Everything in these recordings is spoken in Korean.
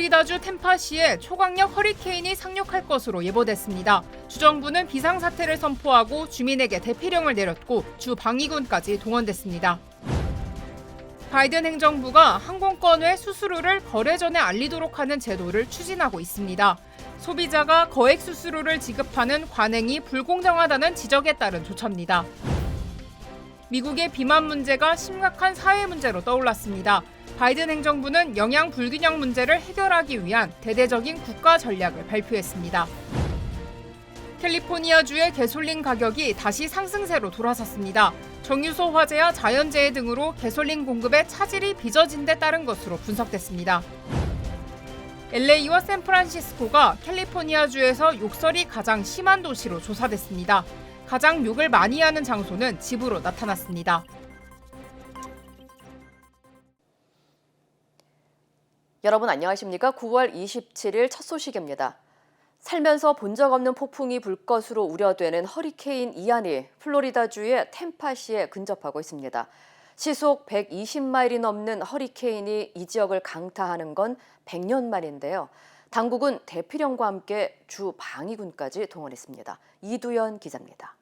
플로리다주 템파시에 초강력 허리케인이 상륙할 것으로 예보됐습니다. 주정부는 비상사태를 선포하고 주민에게 대피령을 내렸고 주 방위군까지 동원됐습니다. 바이든 행정부가 항공권 외 수수료를 거래 전에 알리도록 하는 제도를 추진하고 있습니다. 소비자가 거액 수수료를 지급하는 관행이 불공정하다는 지적에 따른 조처입니다. 미국의 비만 문제가 심각한 사회 문제로 떠올랐습니다. 바이든 행정부는 영양 불균형 문제를 해결하기 위한 대대적인 국가 전략을 발표했습니다. 캘리포니아주의 개솔린 가격이 다시 상승세로 돌아섰습니다. 정유소 화재와 자연재해 등으로 개솔린 공급에 차질이 빚어진 데 따른 것으로 분석됐습니다. LA와 샌프란시스코가 캘리포니아주에서 욕설이 가장 심한 도시로 조사됐습니다. 가장 욕을 많이 하는 장소는 집으로 나타났습니다. 여러분 안녕하십니까? 9월 27일 첫 소식입니다. 살면서 본 적 없는 폭풍이 불 것으로 우려되는 허리케인 이안이 플로리다주의 템파시에 근접하고 있습니다. 시속 120마일이 넘는 허리케인이 이 지역을 강타하는 건 100년 만인데요. 당국은 대피령과 함께 주 방위군까지 동원했습니다. 이두연 기자입니다.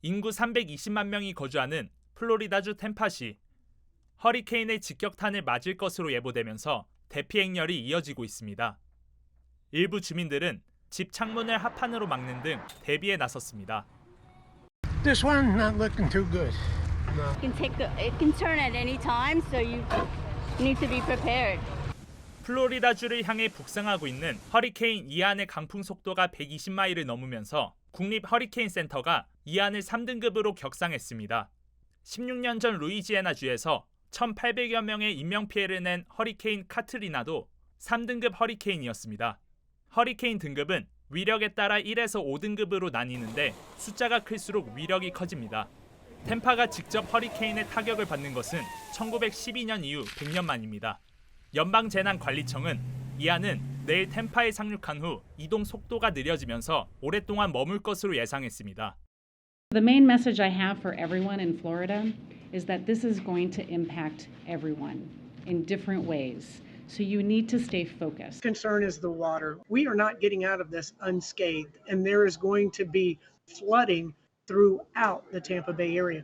인구 320만 명이 거주하는 플로리다주 템파시. 허리케인의 직격탄을 맞을 것으로 예보되면서 대피 행렬이 이어지고 있습니다. 일부 주민들은 집 창문을 합판으로 막는 등 대비에 나섰습니다. This one not looking too good. No. It can turn at any time, so you need to be prepared. 플로리다주를 향해 북상하고 있는 허리케인 이안의 강풍 속도가 120마일을 넘으면서 국립 허리케인 센터가 이안을 3등급으로 격상했습니다. 16년 전 루이지애나주에서 1,800여 명의 인명피해를 낸 허리케인 카트리나도 3등급 허리케인이었습니다. 허리케인 등급은 위력에 따라 1에서 5등급으로 나뉘는데 숫자가 클수록 위력이 커집니다. 템파가 직접 허리케인의 타격을 받는 것은 1912년 이후 100년 만입니다. 연방재난관리청은 이안은 내일 템파에 상륙한 후 이동 속도가 느려지면서 오랫동안 머물 것으로 예상했습니다. The main message I have for everyone in Florida is that this is going to impact everyone in different ways. So you need to stay focused. Concern is the water. We are not getting out of this unscathed, and there is going to be flooding throughout the Tampa Bay area.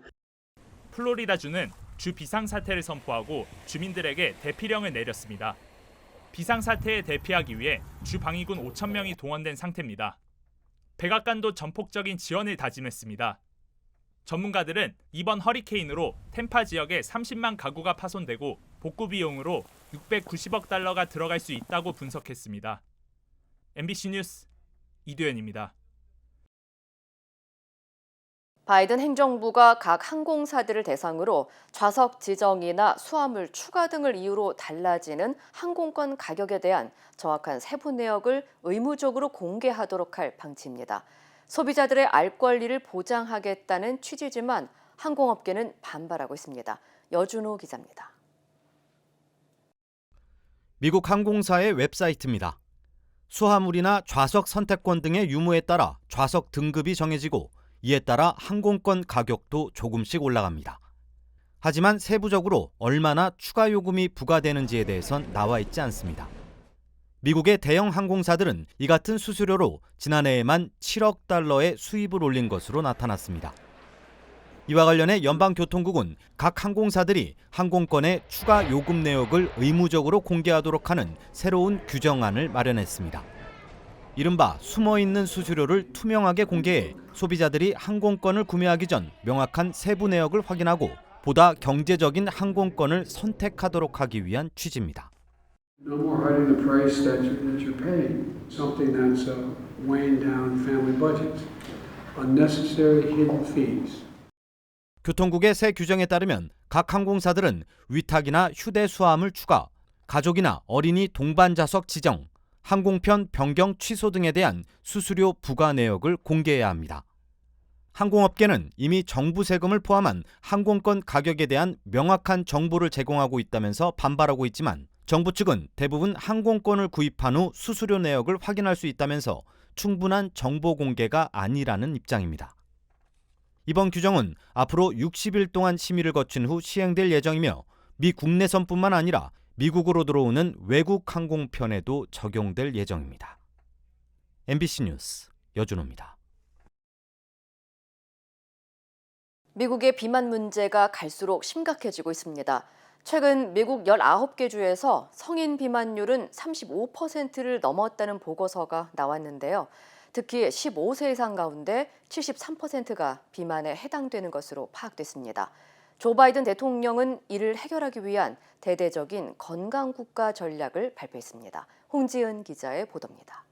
플로리다주는 주 비상사태를 선포하고 주민들에게 대피령을 내렸습니다. 비상사태에 대피하기 위해 주 방위군 5,000명이 동원된 상태입니다. 백악관도 전폭적인 지원을 다짐했습니다. 전문가들은 이번 허리케인으로 템파 지역에 30만 가구가 파손되고 복구 비용으로 690억 달러가 들어갈 수 있다고 분석했습니다. MBC 뉴스 이두현입니다. 바이든 행정부가 각 항공사들을 대상으로 좌석 지정이나 수화물 추가 등을 이유로 달라지는 항공권 가격에 대한 정확한 세부 내역을 의무적으로 공개하도록 할 방침입니다. 소비자들의 알 권리를 보장하겠다는 취지지만 항공업계는 반발하고 있습니다. 여준호 기자입니다. 미국 항공사의 웹사이트입니다. 수화물이나 좌석 선택권 등의 유무에 따라 좌석 등급이 정해지고 이에 따라 항공권 가격도 조금씩 올라갑니다. 하지만 세부적으로 얼마나 추가 요금이 부과되는지에 대해선 나와 있지 않습니다. 미국의 대형 항공사들은 이 같은 수수료로 지난해에만 7억 달러의 수입을 올린 것으로 나타났습니다. 이와 관련해 연방교통국은 각 항공사들이 항공권의 추가 요금 내역을 의무적으로 공개하도록 하는 새로운 규정안을 마련했습니다. 이른바 숨어있는 수수료를 투명하게 공개해 소비자들이 항공권을 구매하기 전 명확한 세부 내역을 확인하고 보다 경제적인 항공권을 선택하도록 하기 위한 취지입니다. No more hiding the price that you're paying, something that's weighing down family budgets. Unnecessary hidden fees. 교통국의 새 규정에 따르면 각 항공사들은 위탁이나 휴대 수화물 추가, 가족이나 어린이 동반 좌석 지정, 항공편 변경 취소 등에 대한 수수료 부과 내역을 공개해야 합니다. 항공업계는 이미 정부 세금을 포함한 항공권 가격에 대한 명확한 정보를 제공하고 있다면서 반발하고 있지만 정부 측은 대부분 항공권을 구입한 후 수수료 내역을 확인할 수 있다면서 충분한 정보 공개가 아니라는 입장입니다. 이번 규정은 앞으로 60일 동안 심의를 거친 후 시행될 예정이며 미 국내선뿐만 아니라 미국으로 들어오는 외국 항공편에도 적용될 예정입니다. MBC 뉴스 여준호입니다. 미국의 비만 문제가 갈수록 심각해지고 있습니다. 최근 미국 19개 주에서 성인 비만율은 35%를 넘었다는 보고서가 나왔는데요. 특히 15세 이상 가운데 73%가 비만에 해당되는 것으로 파악됐습니다. 조 바이든 대통령은 이를 해결하기 위한 대대적인 건강국가 전략을 발표했습니다. 홍지은 기자의 보도입니다.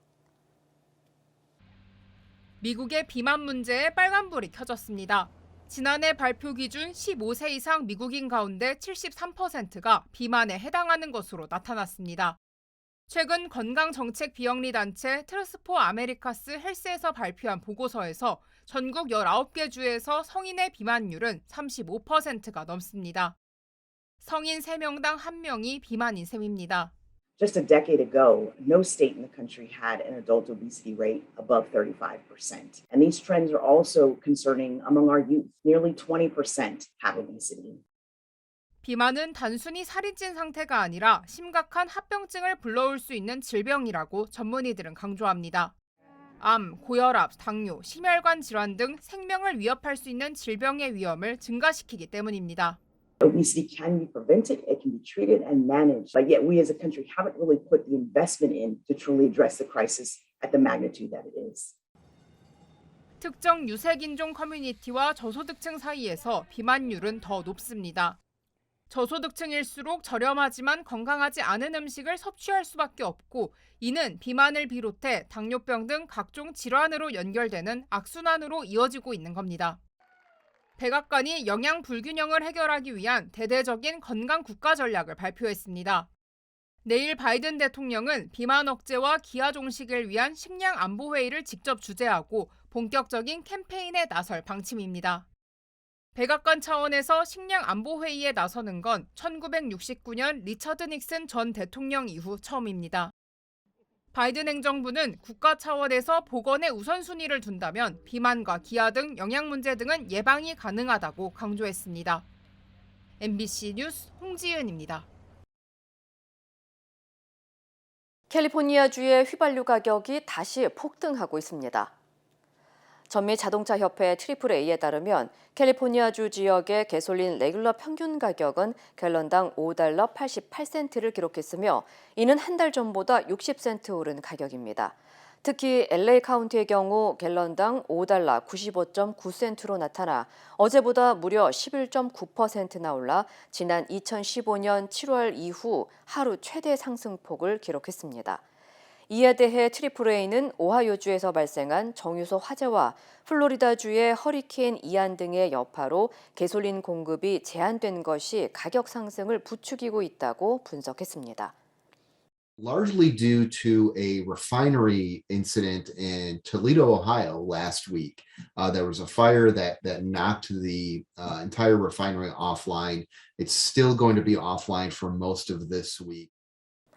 미국의 비만 문제에 빨간불이 켜졌습니다. 지난해 발표 기준 15세 이상 미국인 가운데 73%가 비만에 해당하는 것으로 나타났습니다. 최근 건강정책 비영리 단체 트러스포 아메리카스 헬스에서 발표한 보고서에서 전국 19개 주에서 성인의 비만율은 35%가 넘습니다. 성인 3명당 1명이 비만인 셈입니다. Just a decade ago, no state in the country had an adult obesity rate above 35%. And these trends are also concerning among our youth. Nearly 20% have obesity. 비만은 단순히 살이 찐 상태가 아니라 심각한 합병증을 불러올 수 있는 질병이라고 전문의들은 강조합니다. 암, 고혈압, 당뇨, 심혈관 질환 등 생명을 위협할 수 있는 질병의 위험을 증가시키기 때문입니다. Obesity can be prevented, it can be treated and managed, but yet we as a country haven't really put the investment in to truly address the crisis at the magnitude that it is. 특정 유색인종 커뮤니티와 저소득층 사이에서 비만율은 더 높습니다. 저소득층일수록 저렴하지만 건강하지 않은 음식을 섭취할 수밖에 없고 이는 비만을 비롯해 당뇨병 등 각종 질환으로 연결되는 악순환으로 이어지고 있는 겁니다. 백악관이 영양 불균형을 해결하기 위한 대대적인 건강 국가 전략을 발표했습니다. 내일 바이든 대통령은 비만 억제와 기아 종식을 위한 식량 안보 회의를 직접 주재하고 본격적인 캠페인에 나설 방침입니다. 백악관 차원에서 식량 안보 회의에 나서는 건 1969년 리처드 닉슨 전 대통령 이후 처음입니다. 바이든 행정부는 국가 차원에서 보건에 우선순위를 둔다면 비만과 기아 등 영양 문제 등은 예방이 가능하다고 강조했습니다. MBC 뉴스 홍지은입니다. 캘리포니아주의 휘발유 가격이 다시 폭등하고 있습니다. 전미 자동차 협회 AAA에 따르면 캘리포니아주 지역의 가솔린 레귤러 평균 가격은 갤런당 $5 88센트를 기록했으며 이는 한 달 전보다 60센트 오른 가격입니다. 특히 LA 카운티의 경우 갤런당 $5 95.9센트로 나타나 어제보다 무려 11.9%나 올라 지난 2015년 7월 이후 하루 최대 상승폭을 기록했습니다. 이에 대해 AAA는 오하이오주에서 발생한 정유소 화재와 플로리다주의 허리케인 이안 등의 여파로 가솔린 공급이 제한된 것이 가격 상승을 부추기고 있다고 분석했습니다. Largely due to a refinery incident in Toledo, Ohio last week. There was a fire that knocked the entire refinery offline. It's still going to be offline for most of this week.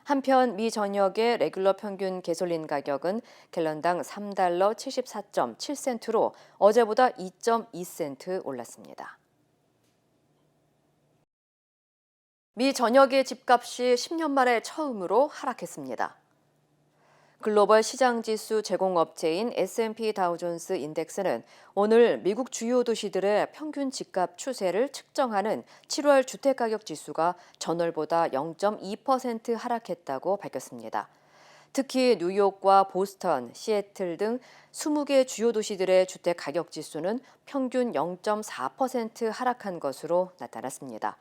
한편 미 전역의 레귤러 평균 가솔린 가격은 갤런당 $3 74.7센트로 어제보다 2.2센트 올랐습니다. 미 전역의 집값이 10년 만에 처음으로 하락했습니다. 글로벌 시장지수 제공업체인 S&P 다우존스 인덱스는 오늘 미국 주요 도시들의 평균 집값 추세를 측정하는 7월 주택가격 지수가 전월보다 0.2% 하락했다고 밝혔습니다. 특히 뉴욕과 보스턴, 시애틀 등 20개 주요 도시들의 주택가격 지수는 평균 0.4% 하락한 것으로 나타났습니다.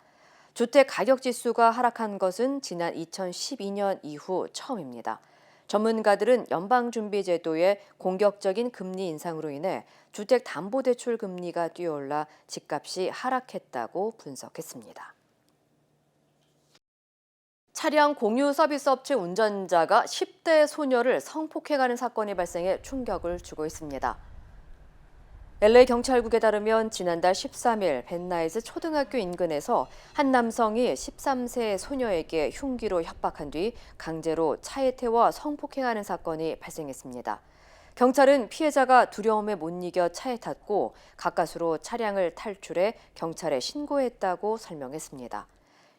주택가격 지수가 하락한 것은 지난 2012년 이후 처음입니다. 전문가들은 연방준비제도의 공격적인 금리 인상으로 인해 주택담보대출 금리가 뛰어올라 집값이 하락했다고 분석했습니다. 차량 공유 서비스 업체 운전자가 10대 소녀를 성폭행하는 사건이 발생해 충격을 주고 있습니다. LA 경찰국에 따르면 지난달 13일 벤나이즈 초등학교 인근에서 한 남성이 13세 소녀에게 흉기로 협박한 뒤 강제로 차에 태워 성폭행하는 사건이 발생했습니다. 경찰은 피해자가 두려움에 못 이겨 차에 탔고 가까스로 차량을 탈출해 경찰에 신고했다고 설명했습니다.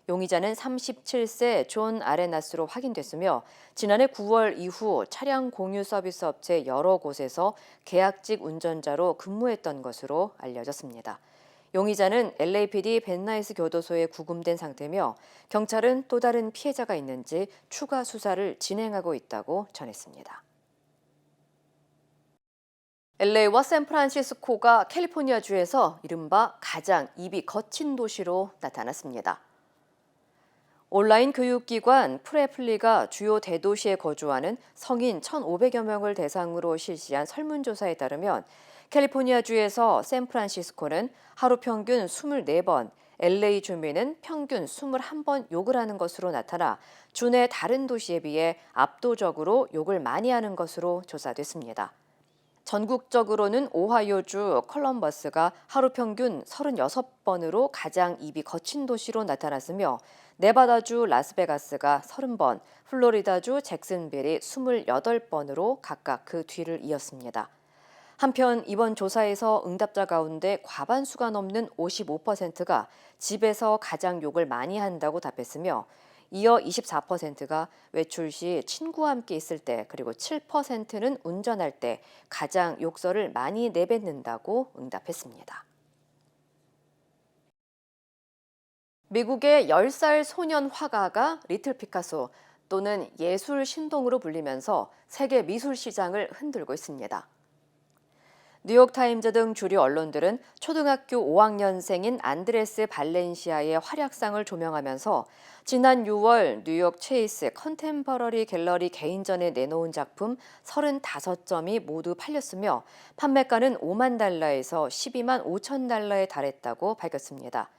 용의자는 37세 존 아레나스로 확인됐으며 지난해 9월 이후 차량 공유 서비스 업체 여러 곳에서 계약직 운전자로 근무했던 것으로 알려졌습니다. 용의자는 LAPD 벤나이스 교도소에 구금된 상태며 경찰은 또 다른 피해자가 있는지 추가 수사를 진행하고 있다고 전했습니다. LA와 샌프란시스코가 캘리포니아주에서 이른바 가장 입이 거친 도시로 나타났습니다. 온라인 교육기관 프레플리가 주요 대도시에 거주하는 성인 1,500여 명을 대상으로 실시한 설문조사에 따르면 캘리포니아주에서 샌프란시스코는 하루 평균 24번, LA 주민은 평균 21번 욕을 하는 것으로 나타나 주내 다른 도시에 비해 압도적으로 욕을 많이 하는 것으로 조사됐습니다. 전국적으로는 오하이오주 컬럼버스가 하루 평균 36번으로 가장 입이 거친 도시로 나타났으며 네바다주 라스베가스가 30번, 플로리다주 잭슨빌이 28번으로 각각 그 뒤를 이었습니다. 한편 이번 조사에서 응답자 가운데 과반수가 넘는 55%가 집에서 가장 욕을 많이 한다고 답했으며 이어 24%가 외출 시 친구와 함께 있을 때 그리고 7%는 운전할 때 가장 욕설을 많이 내뱉는다고 응답했습니다. 미국의 10살 소년 화가가 리틀 피카소 또는 예술 신동으로 불리면서 세계 미술 시장을 흔들고 있습니다. 뉴욕타임즈 등 주류 언론들은 초등학교 5학년생인 안드레스 발렌시아의 활약상을 조명하면서 지난 6월 뉴욕 체이스 컨템퍼러리 갤러리 개인전에 내놓은 작품 35점이 모두 팔렸으며 판매가는 $5만 달러에서 $12만 5천 달러에 달했다고 밝혔습니다.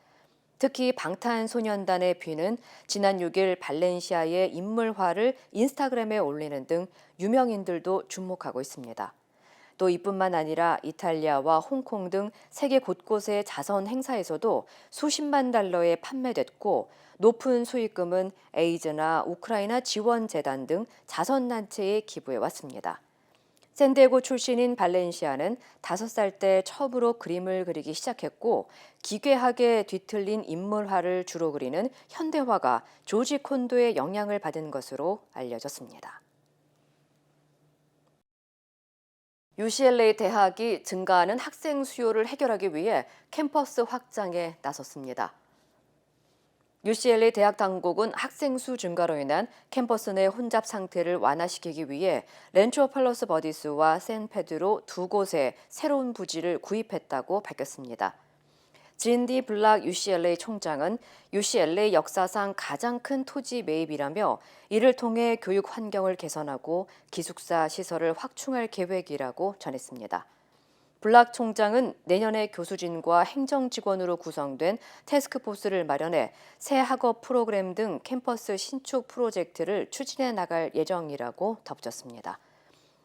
특히 방탄소년단의 뷔는 지난 6일 발렌시아의 인물화를 인스타그램에 올리는 등 유명인들도 주목하고 있습니다. 또 이뿐만 아니라 이탈리아와 홍콩 등 세계 곳곳의 자선 행사에서도 수십만 달러에 판매됐고 높은 수익금은 에이즈나 우크라이나 지원재단 등 자선단체에 기부해왔습니다. 샌디에고 출신인 발렌시아는 5살 때 처음으로 그림을 그리기 시작했고 기괴하게 뒤틀린 인물화를 주로 그리는 현대화가 조지 콘도의 영향을 받은 것으로 알려졌습니다. UCLA 대학이 증가하는 학생 수요를 해결하기 위해 캠퍼스 확장에 나섰습니다. UCLA 대학 당국은 학생 수 증가로 인한 캠퍼스 내 혼잡 상태를 완화시키기 위해 렌초 팔로스 버디스와 샌페드로 두 곳에 새로운 부지를 구입했다고 밝혔습니다. 진디 블락 UCLA 총장은 UCLA 역사상 가장 큰 토지 매입이라며 이를 통해 교육 환경을 개선하고 기숙사 시설을 확충할 계획이라고 전했습니다. 블락 총장은 내년에 교수진과 행정직원으로 구성된 태스크포스를 마련해 새 학업 프로그램 등 캠퍼스 신축 프로젝트를 추진해 나갈 예정이라고 덧붙였습니다.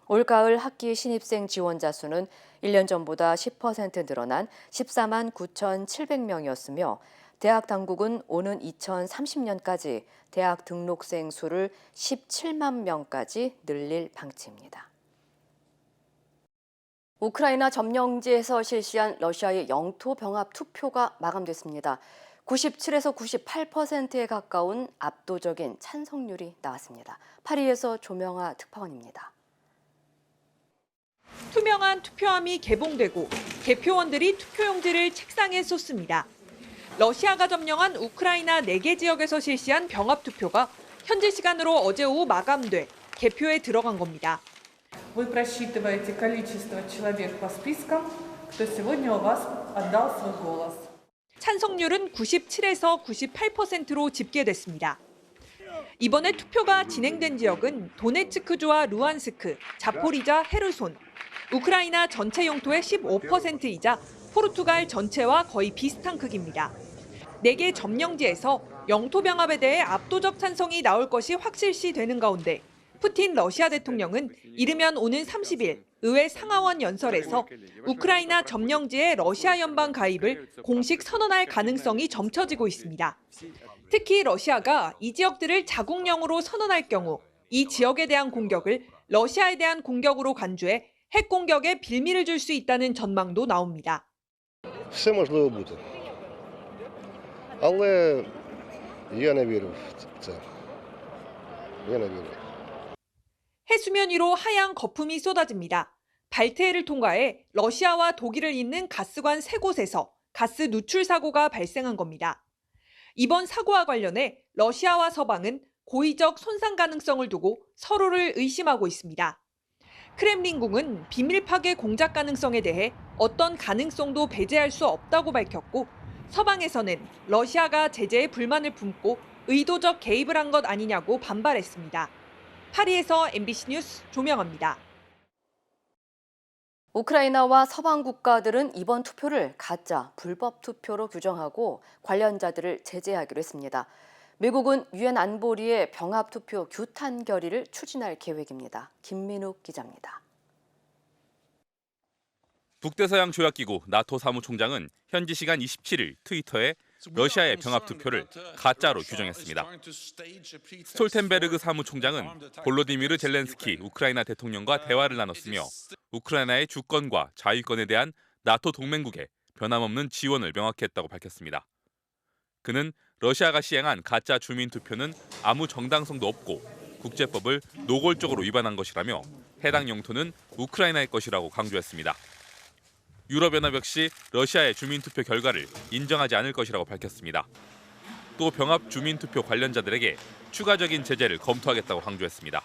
올가을 학기 신입생 지원자 수는 1년 전보다 10% 늘어난 14만 9,700명이었으며 대학 당국은 오는 2030년까지 대학 등록생 수를 17만 명까지 늘릴 방침입니다. 우크라이나 점령지에서 실시한 러시아의 영토 병합 투표가 마감됐습니다. 97에서 98%에 가까운 압도적인 찬성률이 나왔습니다. 파리에서 조명아 특파원입니다. 투명한 투표함이 개봉되고 개표원들이 투표용지를 책상에 쏟습니다. 러시아가 점령한 우크라이나 4개 지역에서 실시한 병합 투표가 현지 시간으로 어제 오후 마감돼 개표에 들어간 겁니다. Вы просчитываете количество человек по спискам, кто сегодня у вас отдал свой голос. 찬성률은 97에서 98%로 집계됐습니다. 이번에 투표가 진행된 지역은 도네츠크주와 루안스크, 자포리자, 헤르손, 우크라이나 전체 영토의 15%이자 포르투갈 전체와 거의 비슷한 크기입니다. 4개 점령지에서 영토 병합에 대해 압도적 찬성이 나올 것이 확실시되는 가운데 푸틴 러시아 대통령은 이르면 오는 30일 의회 상하원 연설에서 우크라이나 점령지의 러시아 연방 가입을 공식 선언할 가능성이 점쳐지고 있습니다. 특히 러시아가 이 지역들을 자국령으로 선언할 경우 이 지역에 대한 공격을 러시아에 대한 공격으로 간주해 핵 공격에 빌미를 줄 수 있다는 전망도 나옵니다. Все можливо бути. Але Я не вірю в це. Я не вірю. 해수면 위로 하얀 거품이 쏟아집니다. 발트해를 통과해 러시아와 독일을 잇는 가스관 3곳에서 가스 누출 사고가 발생한 겁니다. 이번 사고와 관련해 러시아와 서방은 고의적 손상 가능성을 두고 서로를 의심하고 있습니다. 크렘린궁은 비밀 파괴 공작 가능성에 대해 어떤 가능성도 배제할 수 없다고 밝혔고, 서방에서는 러시아가 제재에 불만을 품고 의도적 개입을 한 것 아니냐고 반발했습니다. 파리에서 MBC 뉴스 조명아입니다. 우크라이나와 서방 국가들은 이번 투표를 가짜, 불법 투표로 규정하고 관련자들을 제재하기로 했습니다. 미국은 유엔 안보리의 병합 투표 규탄 결의를 추진할 계획입니다. 김민욱 기자입니다. 북대서양 조약기구 나토 사무총장은 현지 시간 27일 트위터에 러시아의 병합 투표를 가짜로 규정했습니다. 스톨텐베르그 사무총장은 볼로디미르 젤렌스키 우크라이나 대통령과 대화를 나눴으며 우크라이나의 주권과 자유권에 대한 나토 동맹국의 변함없는 지원을 명확히 했다고 밝혔습니다. 그는 러시아가 시행한 가짜 주민 투표는 아무 정당성도 없고 국제법을 노골적으로 위반한 것이라며 해당 영토는 우크라이나의 것이라고 강조했습니다. 유럽연합 역시 러시아의 주민투표 결과를 인정하지 않을 것이라고 밝혔습니다. 또 병합 주민투표 관련자들에게 추가적인 제재를 검토하겠다고 강조했습니다.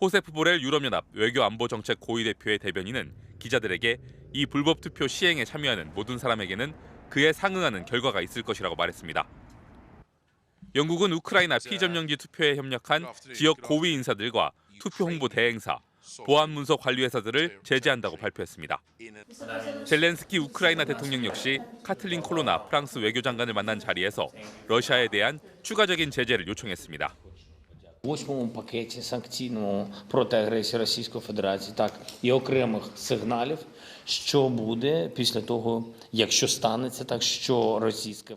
호세프 보렐 유럽연합 외교안보정책 고위대표의 대변인은 기자들에게 이 불법 투표 시행에 참여하는 모든 사람에게는 그에 상응하는 결과가 있을 것이라고 말했습니다. 영국은 우크라이나 피점령지 투표에 협력한 지역 고위 인사들과 투표 홍보 대행사, 보안문서 관리회사들을 제재한다고 발표했습니다. 젤렌스키 우크라이나 대통령 역시 카틀린 콜로나 프랑스 외교장관을 만난 자리에서 러시아에 대한 추가적인 제재를 요청했습니다. У 8-му пакеті санкційному проти агресії Російської Федерації, так і окремих сигналів, що буде після того, якщо станеться так, що Російська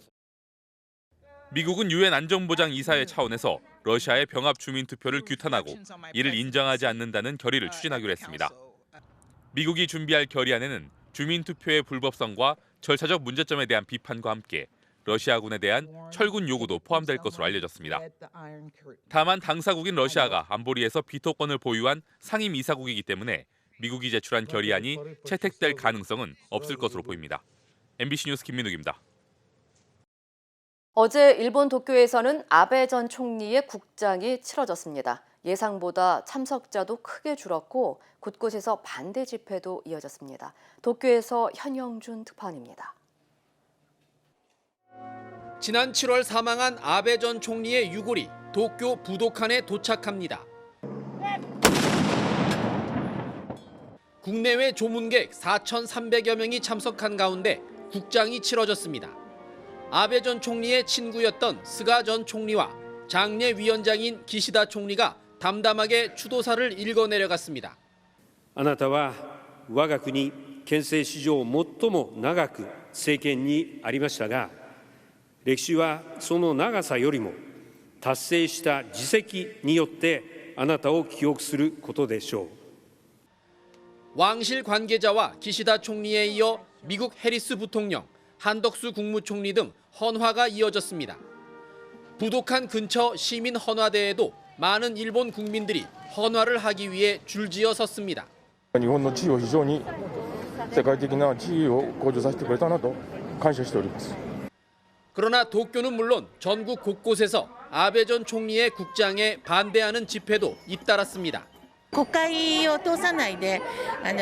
미국은 유엔 안전보장 이사회 차원에서 러시아의 병합 주민 투표를 규탄하고 이를 인정하지 않는다는 결의를 추진하기로 했습니다. 미국이 준비할 결의안에는 주민 투표의 불법성과 절차적 문제점에 대한 비판과 함께 러시아군에 대한 철군 요구도 포함될 것으로 알려졌습니다. 다만 당사국인 러시아가 안보리에서 비토권을 보유한 상임 이사국이기 때문에 미국이 제출한 결의안이 채택될 가능성은 없을 것으로 보입니다. MBC 뉴스 김민욱입니다. 어제 일본 도쿄에서는 아베 전 총리의 국장이 치러졌습니다. 예상보다 참석자도 크게 줄었고 곳곳에서 반대 집회도 이어졌습니다. 도쿄에서 현영준 특파원입니다. 지난 7월 사망한 아베 전 총리의 유골이 도쿄 부도칸에 도착합니다. 국내외 조문객 4,300여 명이 참석한 가운데 국장이 치러졌습니다. 아베 전 총리의 친구였던 스가 전 총리와 장례 위원장인 기시다 총리가 담담하게 추도사를 읽어 내려갔습니다. あなたは我が国憲政史上最も長く政権にありましたが、歴史はその長さよりも達成した実績によってあなたを記憶することでしょう。 왕실 관계자와 기시다 총리에 이어 미국 해리스 부통령, 한덕수 국무총리 등 헌화가 이어졌습니다. 부도칸 근처 시민 헌화대에도 많은 일본 국민들이 헌화를 하기 위해 줄지어 섰습니다. 日本の地位を非常に世界的な地位を向上させてくれたなと感謝しております。 그러나 도쿄는 물론 전국 곳곳에서 아베 전 총리의 국장에 반대하는 집회도 잇따랐습니다. 国会を通さないで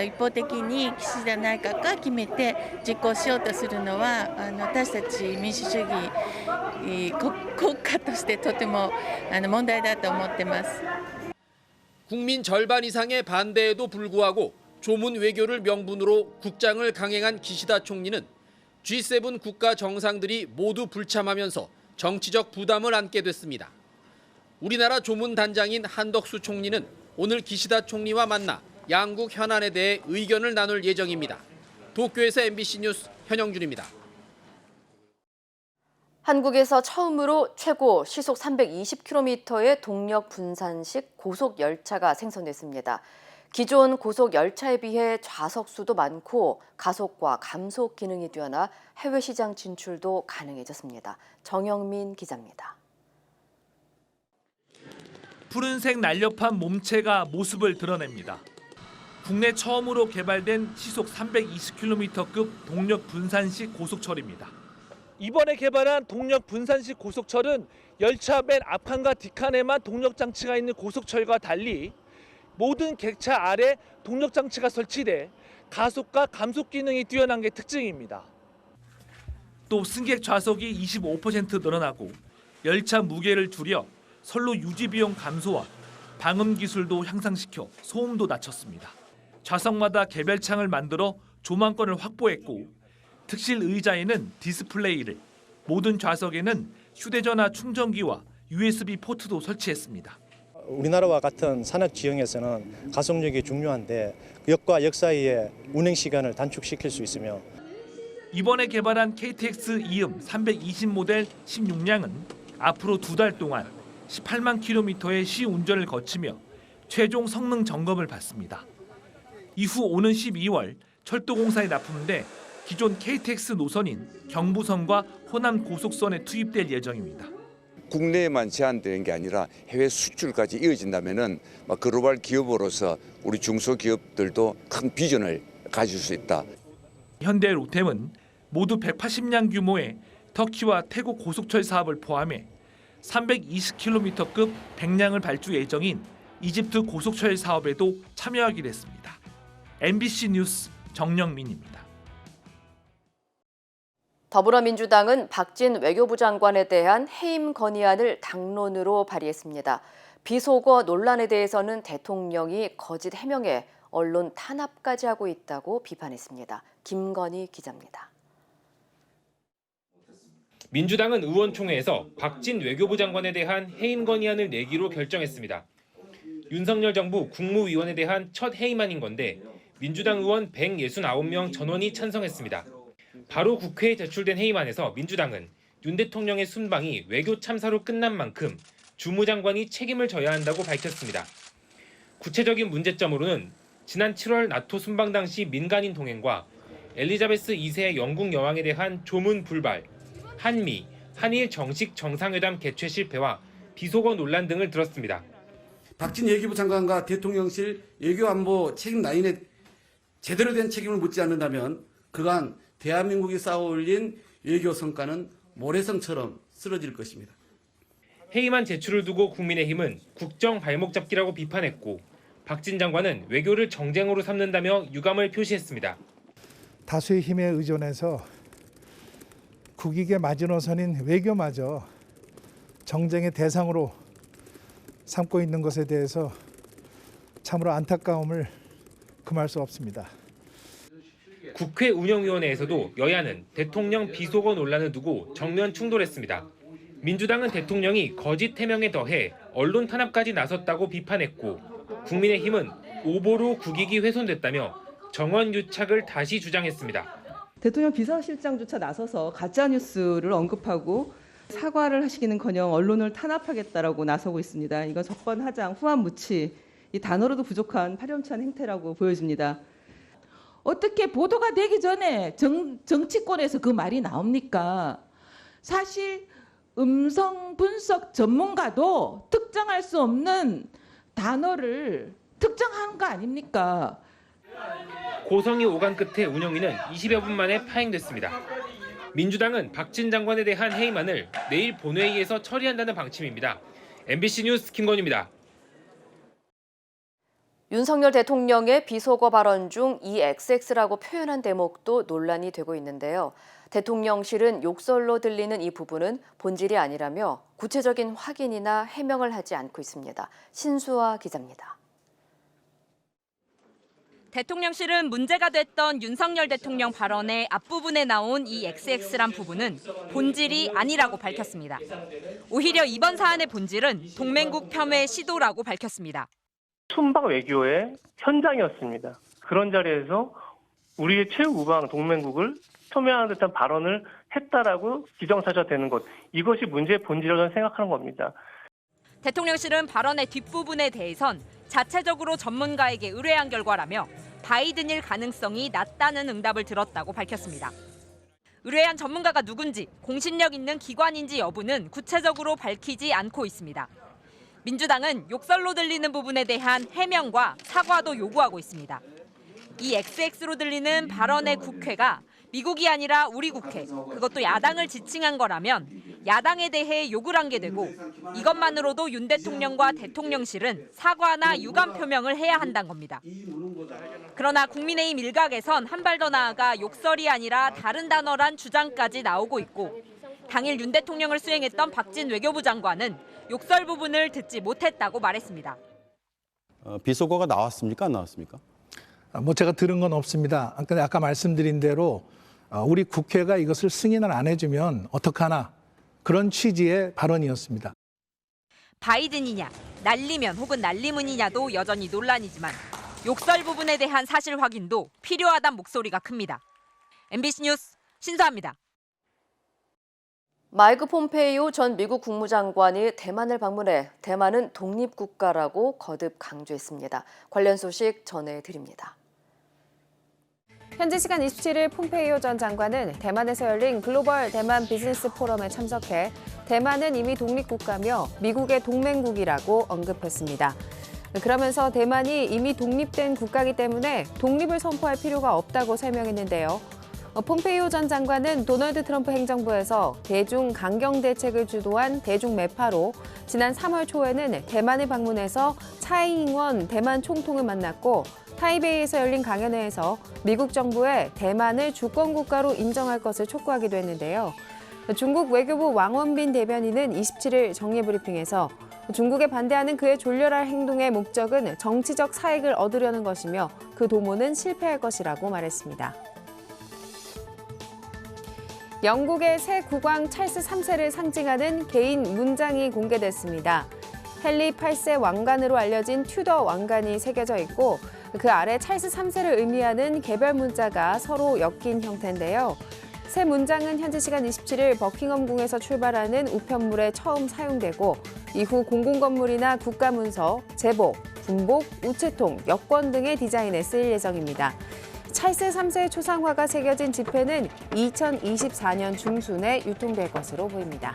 一方的に岸田内閣が決めて実行しようとするのは私たち民主主義国家としてとても問題だと思ってます。 국민 절반 이상의 반대에도 불구하고 조문 외교를 명분으로 국장을 강행한 기시다 총리는 G7 국가 정상들이 모두 불참하면서 정치적 부담을 안게 됐습니다. 우리나라 조문 단장인 한덕수 총리는 오늘 기시다 총리와 만나 양국 현안에 대해 의견을 나눌 예정입니다. 도쿄에서 MBC 뉴스 현영준입니다. 한국에서 처음으로 최고 시속 320km의 동력 분산식 고속 열차가 생성됐습니다. 기존 고속 열차에 비해 좌석 수도 많고 가속과 감속 기능이 뛰어나 해외 시장 진출도 가능해졌습니다. 정영민 기자입니다. 푸른색 날렵한 몸체가 모습을 드러냅니다. 국내 처음으로 개발된 시속 320km급 동력 분산식 고속철입니다. 이번에 개발한 동력 분산식 고속철은 열차 맨 앞칸과 뒷칸에만 동력 장치가 있는 고속철과 달리 모든 객차 아래 동력 장치가 설치돼 가속과 감속 기능이 뛰어난 게 특징입니다. 또 승객 좌석이 25% 늘어나고 열차 무게를 줄여 선로 유지 비용 감소와 방음 기술도 향상시켜 소음도 낮췄습니다. 좌석마다 개별창을 만들어 조망권을 확보했고 특실 의자에는 디스플레이를, 모든 좌석에는 휴대전화 충전기와 USB 포트도 설치했습니다. 우리나라와 같은 산악 지형에서는 가속력이 중요한데 역과 역 사이의 운행 시간을 단축시킬 수 있으며 이번에 개발한 KTX 이음 320 모델 16량은 앞으로 2달 동안 18만 킬로미터의 시운전을 거치며 최종 성능 점검을 받습니다. 이후 오는 12월 철도공사에 납품돼 기존 KTX 노선인 경부선과 호남 고속선에 투입될 예정입니다. 국내에만 제한되는 게 아니라 해외 수출까지 이어진다면은 글로벌 기업으로서 우리 중소기업들도 큰 비전을 가질 수 있다. 현대 로템은 모두 180량 규모의 터키와 태국 고속철 사업을 포함해 320km급 100량을 발주 예정인 이집트 고속철 사업에도 참여하기로 했습니다. MBC 뉴스 정영민입니다. 더불어민주당은 박진 외교부 장관에 대한 해임 건의안을 당론으로 발의했습니다. 비속어 논란에 대해서는 대통령이 거짓 해명에 언론 탄압까지 하고 있다고 비판했습니다. 김건희 기자입니다. 민주당은 의원총회에서 박진 외교부 장관에 대한 해임 건의안을 내기로 결정했습니다. 윤석열 정부 국무위원에 대한 첫 해임안인 건데 민주당 의원 169명 전원이 찬성했습니다. 바로 국회에 제출된 해임안에서 민주당은 윤 대통령의 순방이 외교 참사로 끝난 만큼 주무장관이 책임을 져야 한다고 밝혔습니다. 구체적인 문제점으로는 지난 7월 나토 순방 당시 민간인 동행과 엘리자베스 2세 영국 여왕에 대한 조문 불발, 한미, 한일 정식 정상회담 개최 실패와 비속어 논란 등을 들었습니다. 박진 외교부 장관과 대통령실 외교안보 책임 라인에 제대로 된 책임을 묻지 않는다면 그간 대한민국이 쌓아올린 외교 성과는 모래성처럼 쓰러질 것입니다. 해임안 제출을 두고 국민의힘은 국정 발목 잡기라고 비판했고 박진 장관은 외교를 정쟁으로 삼는다며 유감을 표시했습니다. 다수의 힘에 의존해서 국익의 마지노선인 외교마저 정쟁의 대상으로 삼고 있는 것에 대해서 참으로 안타까움을 금할 수 없습니다. 국회 운영위원회에서도 여야는 대통령 비속어 논란을 두고 정면 충돌했습니다. 민주당은 대통령이 거짓 해명에 더해 언론 탄압까지 나섰다고 비판했고 국민의힘은 오보로 국익이 훼손됐다며 정원 유착을 다시 주장했습니다. 대통령 비서실장조차 나서서 가짜뉴스를 언급하고 사과를 하시기는커녕 언론을 탄압하겠다라고 나서고 있습니다. 이건 적반하장, 후한무치, 이 단어로도 부족한 파렴치한 행태라고 보여집니다. 어떻게 보도가 되기 전에 정치권에서 그 말이 나옵니까? 사실 음성 분석 전문가도 특정할 수 없는 단어를 특정한 거 아닙니까? 고성이 오간 끝에 운영위는 20여 분 만에 파행됐습니다. 민주당은 박진 장관에 대한 해임안을 내일 본회의에서 처리한다는 방침입니다. MBC 뉴스 김건희입니다. 윤석열 대통령의 비속어 발언 중 EXX라고 표현한 대목도 논란이 되고 있는데요. 대통령실은 욕설로 들리는 이 부분은 본질이 아니라며 구체적인 확인이나 해명을 하지 않고 있습니다. 신수아 기자입니다. 대통령실은 문제가 됐던 윤석열 대통령 발언의 앞부분에 나온 이 XX란 부분은 본질이 아니라고 밝혔습니다. 오히려 이번 사안의 본질은 동맹국 폄훼 시도라고 밝혔습니다. 순방 외교의 현장이었습니다. 그런 자리에서 우리의 최우방 동맹국을 폄훼하는 듯한 발언을 했다라고 기정사실화되는 것, 이것이 문제의 본질이라고 저는 생각하는 겁니다. 대통령실은 발언의 뒷부분에 대해선 자체적으로 전문가에게 의뢰한 결과라며 바이든일 가능성이 낮다는 응답을 들었다고 밝혔습니다. 의뢰한 전문가가 누군지, 공신력 있는 기관인지 여부는 구체적으로 밝히지 않고 있습니다. 민주당은 욕설로 들리는 부분에 대한 해명과 사과도 요구하고 있습니다. 이 XX로 들리는 발언의 국회가 미국이 아니라 우리 국회, 그것도 야당을 지칭한 거라면 야당에 대해 욕을 한 게 되고 이것만으로도 윤 대통령과 대통령실은 사과나 유감 표명을 해야 한다는 겁니다. 그러나 국민의힘 일각에선 한 발 더 나아가 욕설이 아니라 다른 단어란 주장까지 나오고 있고 당일 윤 대통령을 수행했던 박진 외교부 장관은 욕설 부분을 듣지 못했다고 말했습니다. 비속어가 나왔습니까? 안 나왔습니까? 제가 들은 건 없습니다. 아까 말씀드린 대로 우리 국회가 이것을 승인을 안 해주면 어떡하나 그런 취지의 발언이었습니다. 바이든이냐, 날리면 혹은 날리문이냐도 여전히 논란이지만 욕설 부분에 대한 사실 확인도 필요하다는 목소리가 큽니다. MBC 뉴스 신서아입니다. 마이크 폼페이오 전 미국 국무장관이 대만을 방문해 대만은 독립국가라고 거듭 강조했습니다. 관련 소식 전해드립니다. 현지 시간 27일 폼페이오 전 장관은 대만에서 열린 글로벌 대만 비즈니스 포럼에 참석해 대만은 이미 독립국가며 미국의 동맹국이라고 언급했습니다. 그러면서 대만이 이미 독립된 국가이기 때문에 독립을 선포할 필요가 없다고 설명했는데요. 폼페이오 전 장관은 도널드 트럼프 행정부에서 대중 강경 대책을 주도한 대중 매파로 지난 3월 초에는 대만을 방문해서 차이잉원 대만 총통을 만났고 타이베이에서 열린 강연회에서 미국 정부에 대만을 주권국가로 인정할 것을 촉구하기도 했는데요. 중국 외교부 왕원빈 대변인은 27일 정례 브리핑에서 중국에 반대하는 그의 졸렬한 행동의 목적은 정치적 사익을 얻으려는 것이며 그 도모는 실패할 것이라고 말했습니다. 영국의 새 국왕 찰스 3세를 상징하는 개인 문장이 공개됐습니다. 헨리 8세 왕관으로 알려진 튜더 왕관이 새겨져 있고 그 아래 찰스 3세를 의미하는 개별 문자가 서로 엮인 형태인데요. 새 문장은 현지 시간 27일 버킹엄궁에서 출발하는 우편물에 처음 사용되고 이후 공공건물이나 국가문서, 제복, 군복, 우체통, 여권 등의 디자인에 쓰일 예정입니다. 찰스 3세의 초상화가 새겨진 지폐는 2024년 중순에 유통될 것으로 보입니다.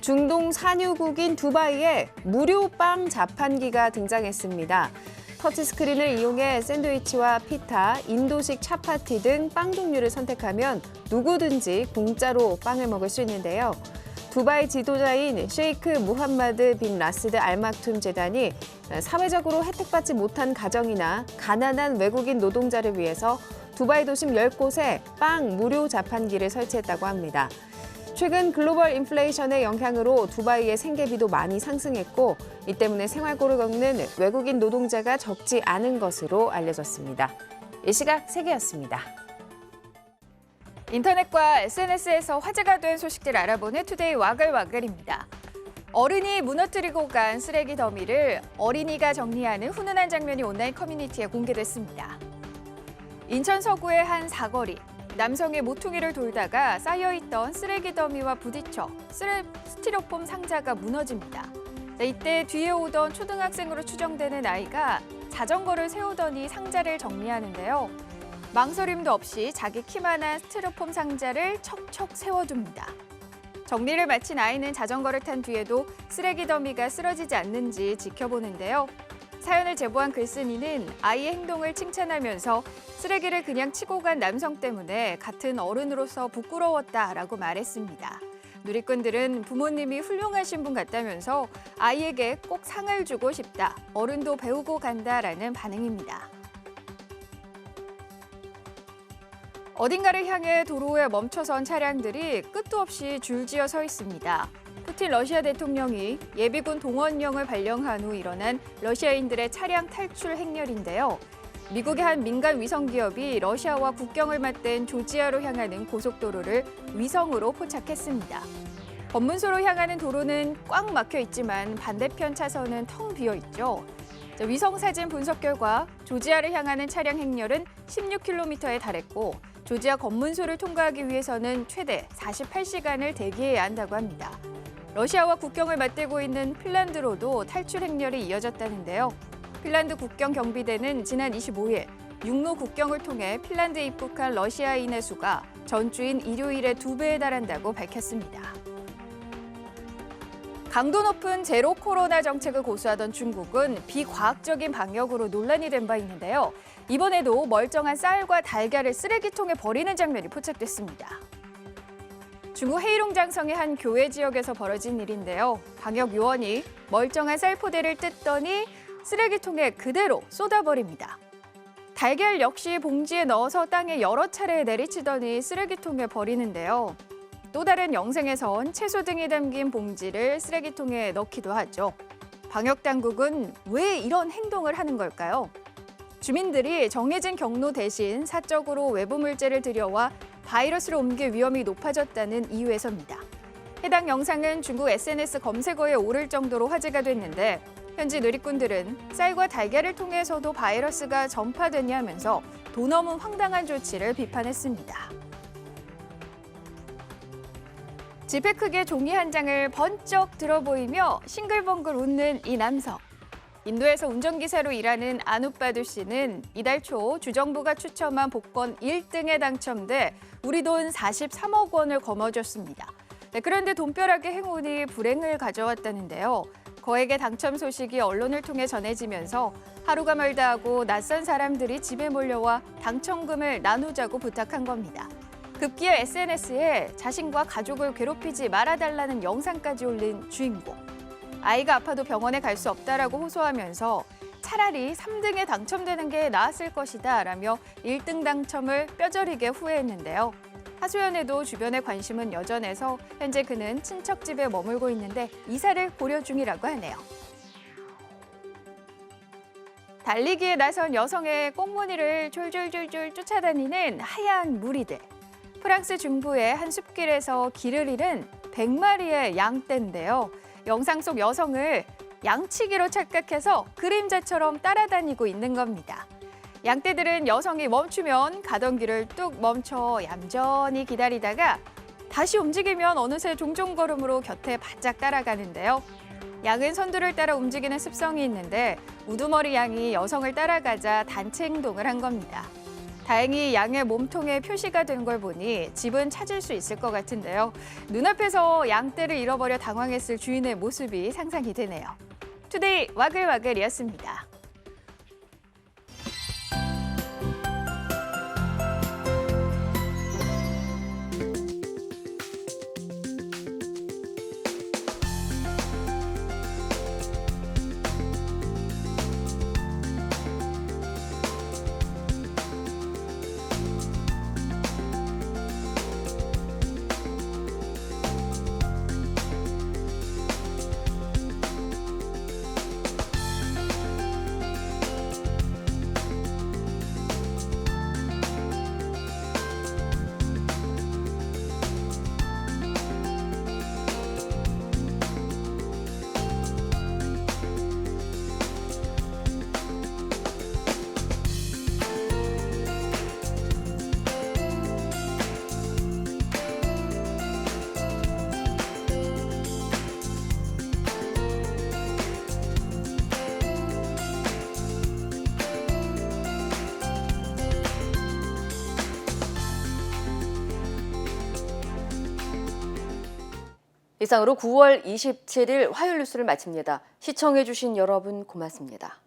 중동 산유국인 두바이에 무료 빵 자판기가 등장했습니다. 터치스크린을 이용해 샌드위치와 피타, 인도식 차파티 등 빵 종류를 선택하면 누구든지 공짜로 빵을 먹을 수 있는데요. 두바이 지도자인 셰이크 무함마드 빈 라시드 알막툼 재단이 사회적으로 혜택받지 못한 가정이나 가난한 외국인 노동자를 위해서 두바이 도심 10곳에 빵 무료 자판기를 설치했다고 합니다. 최근 글로벌 인플레이션의 영향으로 두바이의 생계비도 많이 상승했고 이 때문에 생활고를 겪는 외국인 노동자가 적지 않은 것으로 알려졌습니다. 이 시각 세계였습니다. 인터넷과 SNS에서 화제가 된 소식들 알아보는 투데이 와글와글입니다. 어른이 무너뜨리고 간 쓰레기 더미를 어린이가 정리하는 훈훈한 장면이 온라인 커뮤니티에 공개됐습니다. 인천 서구의 한 사거리. 남성의 모퉁이를 돌다가 쌓여있던 쓰레기 더미와 부딪혀 스티로폼 상자가 무너집니다. 이때 뒤에 오던 초등학생으로 추정되는 아이가 자전거를 세우더니 상자를 정리하는데요. 망설임도 없이 자기 키만한 스티로폼 상자를 척척 세워둡니다. 정리를 마친 아이는 자전거를 탄 뒤에도 쓰레기 더미가 쓰러지지 않는지 지켜보는데요. 사연을 제보한 글쓴이는 아이의 행동을 칭찬하면서 쓰레기를 그냥 치고 간 남성 때문에 같은 어른으로서 부끄러웠다라고 말했습니다. 누리꾼들은 부모님이 훌륭하신 분 같다면서 아이에게 꼭 상을 주고 싶다, 어른도 배우고 간다라는 반응입니다. 어딘가를 향해 도로에 멈춰선 차량들이 끝도 없이 줄지어 서 있습니다. 푸틴 러시아 대통령이 예비군 동원령을 발령한 후 일어난 러시아인들의 차량 탈출 행렬인데요. 미국의 한 민간 위성 기업이 러시아와 국경을 맞댄 조지아로 향하는 고속도로를 위성으로 포착했습니다. 검문소로 향하는 도로는 꽉 막혀 있지만 반대편 차선은 텅 비어 있죠. 위성 사진 분석 결과 조지아를 향하는 차량 행렬은 16km에 달했고 조지아 검문소를 통과하기 위해서는 최대 48시간을 대기해야 한다고 합니다. 러시아와 국경을 맞대고 있는 핀란드로도 탈출 행렬이 이어졌다는데요. 핀란드 국경 경비대는 지난 25일 육로 국경을 통해 핀란드에 입국한 러시아인의 수가 전주인 일요일의 2배에 달한다고 밝혔습니다. 강도 높은 제로 코로나 정책을 고수하던 중국은 비과학적인 방역으로 논란이 된 바 있는데요. 이번에도 멀쩡한 쌀과 달걀을 쓰레기통에 버리는 장면이 포착됐습니다. 중국 헤이룽장성의 한 교회 지역에서 벌어진 일인데요. 방역 요원이 멀쩡한 쌀 포대를 뜯더니 쓰레기통에 그대로 쏟아버립니다. 달걀 역시 봉지에 넣어서 땅에 여러 차례 내리치더니 쓰레기통에 버리는데요. 또 다른 영상에선 채소 등이 담긴 봉지를 쓰레기통에 넣기도 하죠. 방역당국은 왜 이런 행동을 하는 걸까요? 주민들이 정해진 경로 대신 사적으로 외부 물질을 들여와 바이러스를 옮길 위험이 높아졌다는 이유에서입니다. 해당 영상은 중국 SNS 검색어에 오를 정도로 화제가 됐는데 현지 누리꾼들은 쌀과 달걀을 통해서도 바이러스가 전파되냐면서 도 넘은 황당한 조치를 비판했습니다. 지폐 크기의 종이 한 장을 번쩍 들어 보이며 싱글벙글 웃는 이 남성. 인도에서 운전기사로 일하는 아누빠두 씨는 이달 초 주정부가 추첨한 복권 1등에 당첨돼 우리 돈 43억 원을 거머쥐었습니다. 그런데 돈벼락의 행운이 불행을 가져왔다는데요. 거액의 당첨 소식이 언론을 통해 전해지면서 하루가 멀다 하고 낯선 사람들이 집에 몰려와 당첨금을 나누자고 부탁한 겁니다. 급기야 SNS에 자신과 가족을 괴롭히지 말아달라는 영상까지 올린 주인공. 아이가 아파도 병원에 갈 수 없다라고 호소하면서 차라리 3등에 당첨되는 게 나았을 것이다 라며 1등 당첨을 뼈저리게 후회했는데요. 하소연에도 주변의 관심은 여전해서 현재 그는 친척 집에 머물고 있는데 이사를 고려 중이라고 하네요. 달리기에 나선 여성의 꽁무니를 졸졸졸졸 쫓아다니는 하얀 무리들. 프랑스 중부의 한 숲길에서 길을 잃은 100마리의 양떼인데요. 영상 속 여성을 양치기로 착각해서 그림자처럼 따라다니고 있는 겁니다. 양떼들은 여성이 멈추면 가던 길을 뚝 멈춰 얌전히 기다리다가 다시 움직이면 어느새 종종걸음으로 곁에 바짝 따라가는데요. 양은 선두를 따라 움직이는 습성이 있는데 우두머리 양이 여성을 따라가자 단체 행동을 한 겁니다. 다행히 양의 몸통에 표시가 된 걸 보니 집은 찾을 수 있을 것 같은데요. 눈앞에서 양떼를 잃어버려 당황했을 주인의 모습이 상상이 되네요. 투데이 와글와글이었습니다. 이상으로 9월 27일 화요일 뉴스를 마칩니다. 시청해주신 여러분 고맙습니다.